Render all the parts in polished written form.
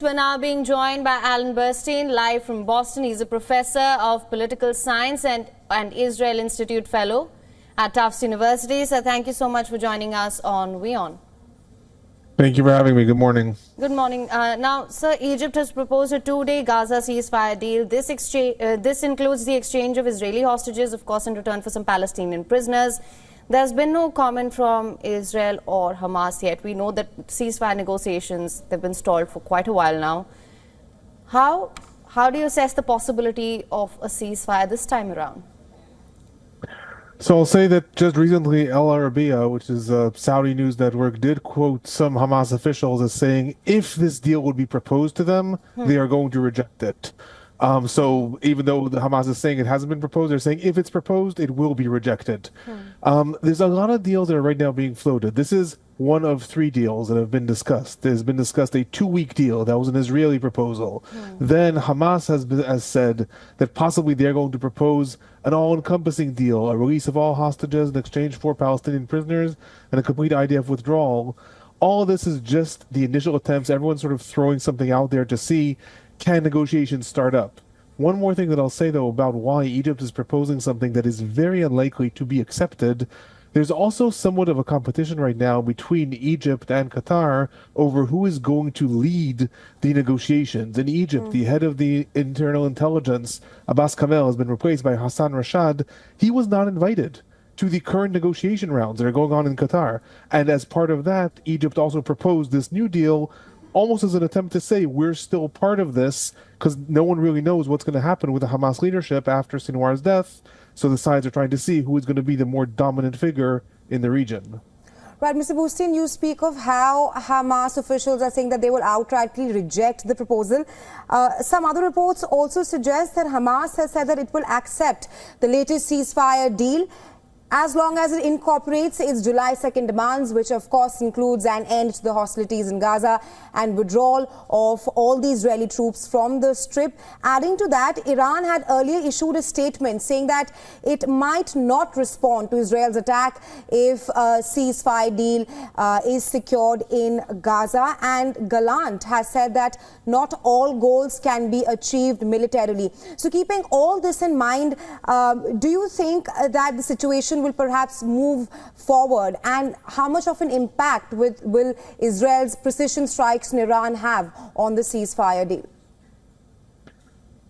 We're now being joined by Alan Burstein, live from Boston. He's a professor of political science and Israel Institute fellow at Tufts University. So thank you so much for joining us on WION. Thank you for having me. Good morning. Good morning. Now, sir, Egypt has proposed a two-day Gaza ceasefire deal. This includes the exchange of Israeli hostages, of course, in return for some Palestinian prisoners. There's been no comment from Israel or Hamas yet. We know that ceasefire negotiations, they've been stalled for quite a while now. How do you assess the possibility of a ceasefire this time around? So I'll say that just recently Al Arabiya, which is a Saudi news network, did quote some Hamas officials as saying if this deal would be proposed to them, they are going to reject it. So even though the Hamas is saying it hasn't been proposed, they're saying if it's proposed, it will be rejected. There's a lot of deals that are right now being floated. This is one of three deals that have been discussed. There's been discussed a 2-week deal. That was an Israeli proposal. Then Hamas has said that possibly they're going to propose an all-encompassing deal, a release of all hostages in exchange for Palestinian prisoners, and a complete IDF withdrawal. All of this is just the initial attempts. Everyone's sort of throwing something out there to see, can negotiations start up? One more thing that I'll say, though, about why Egypt is proposing something that is very unlikely to be accepted. There's also somewhat of a competition right now between Egypt and Qatar over who is going to lead the negotiations. In Egypt, the head of the internal intelligence, Abbas Kamel, has been replaced by Hassan Rashad. He was not invited to the current negotiation rounds that are going on in Qatar. And as part of that, Egypt also proposed this new deal almost as an attempt to say we're still part of this, because no one really knows what's going to happen with the Hamas leadership after Sinwar's death. So the sides are trying to see who is going to be the more dominant figure in the region. Right, Mr. Burstein, you speak of how Hamas officials are saying that they will outrightly reject the proposal. Some other reports also suggest that Hamas has said that it will accept the latest ceasefire deal as long as it incorporates its July 2nd demands, which of course includes an end to the hostilities in Gaza and withdrawal of all the Israeli troops from the Strip. Adding to that, Iran had earlier issued a statement saying that it might not respond to Israel's attack if a ceasefire deal is secured in Gaza. And Gallant has said that not all goals can be achieved militarily. So keeping all this in mind, do you think that the situation will perhaps move forward, and how much of an impact will Israel's precision strikes in Iran have on the ceasefire deal?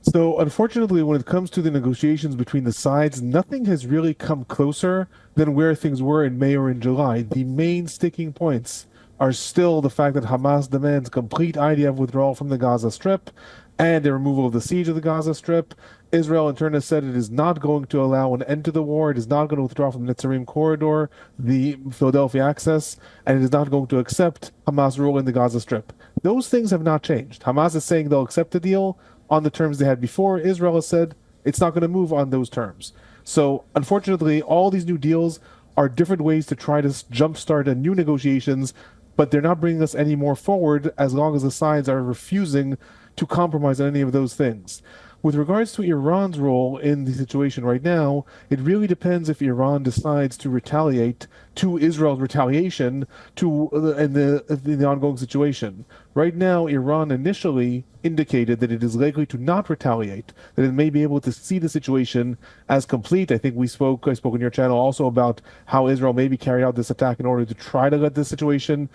So unfortunately, when it comes to the negotiations between the sides, nothing has really come closer than where things were in May or in July. The main sticking points are still the fact that Hamas demands complete IDF withdrawal from the Gaza Strip and the removal of the siege of the Gaza Strip. Israel in turn has said it is not going to allow an end to the war. It is not going to withdraw from the Netzarim corridor, the Philadelphia access, and it is not going to accept Hamas rule in the Gaza Strip. Those things have not changed. Hamas is saying they'll accept the deal on the terms they had before. Israel has said it's not going to move on those terms. So unfortunately, all these new deals are different ways to try to jumpstart a new negotiations, but they're not bringing us any more forward as long as the sides are refusing to compromise on any of those things. With regards to Iran's role in the situation right now, it really depends if Iran decides to retaliate to Israel's retaliation in the ongoing situation. Right now, Iran initially indicated that it is likely to not retaliate, that it may be able to see the situation as complete. I think I spoke on your channel also about how Israel maybe carried out this attack in order to try to let the situation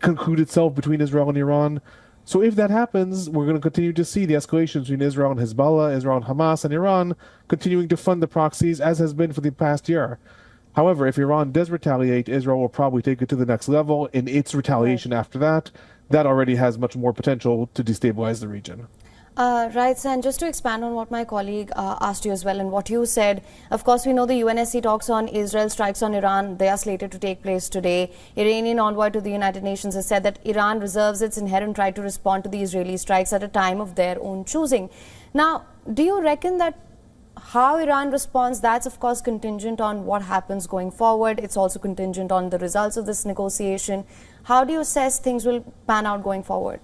conclude itself between Israel and Iran. So if that happens, we're going to continue to see the escalations between Israel and Hezbollah, Israel and Hamas, and Iran continuing to fund the proxies, as has been for the past year. However, if Iran does retaliate, Israel will probably take it to the next level in its retaliation after that. That already has much more potential to destabilize the region. Right, sir, and just to expand on what my colleague asked you as well and what you said, of course we know the UNSC talks on Israel strikes on Iran, they are slated to take place today. Iranian envoy to the United Nations has said that Iran reserves its inherent right to respond to the Israeli strikes at a time of their own choosing. Now, do you reckon that how Iran responds, that's of course contingent on what happens going forward, it's also contingent on the results of this negotiation. How do you assess things will pan out going forward?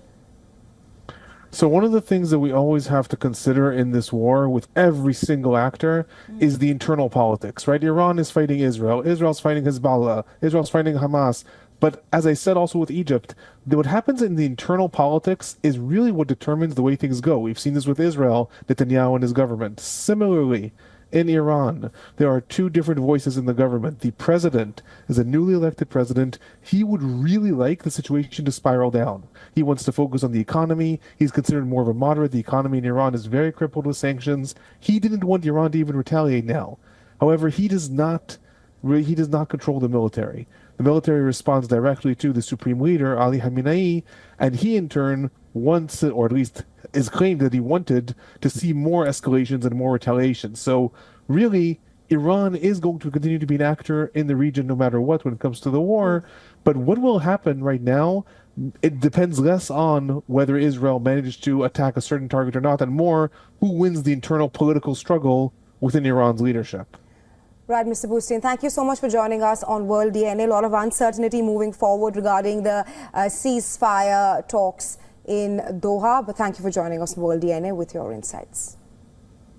So one of the things that we always have to consider in this war with every single actor is the internal politics, right? Iran is fighting Israel. Israel's fighting Hezbollah. Israel's fighting Hamas. But as I said also with Egypt, what happens in the internal politics is really what determines the way things go. We've seen this with Israel, Netanyahu and his government. Similarly, in Iran, there are two different voices in the government. The president is a newly elected president. He would really like the situation to spiral down. He wants to focus on the economy. He's considered more of a moderate. The economy in Iran is very crippled with sanctions. He didn't want Iran to even retaliate now. However, he does not control the military. The military responds directly to the supreme leader, Ali Khamenei, and he in turn wants, or at least is claimed that he wanted to see more escalations and more retaliation. So really, Iran is going to continue to be an actor in the region no matter what when it comes to the war. But what will happen right now, it depends less on whether Israel manages to attack a certain target or not, and more who wins the internal political struggle within Iran's leadership. Right, Mr. Boostein, thank you so much for joining us on World DNA. A lot of uncertainty moving forward regarding the ceasefire talks in Doha. But thank you for joining us on World DNA with your insights.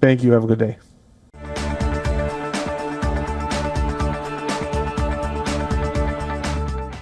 Thank you. Have a good day.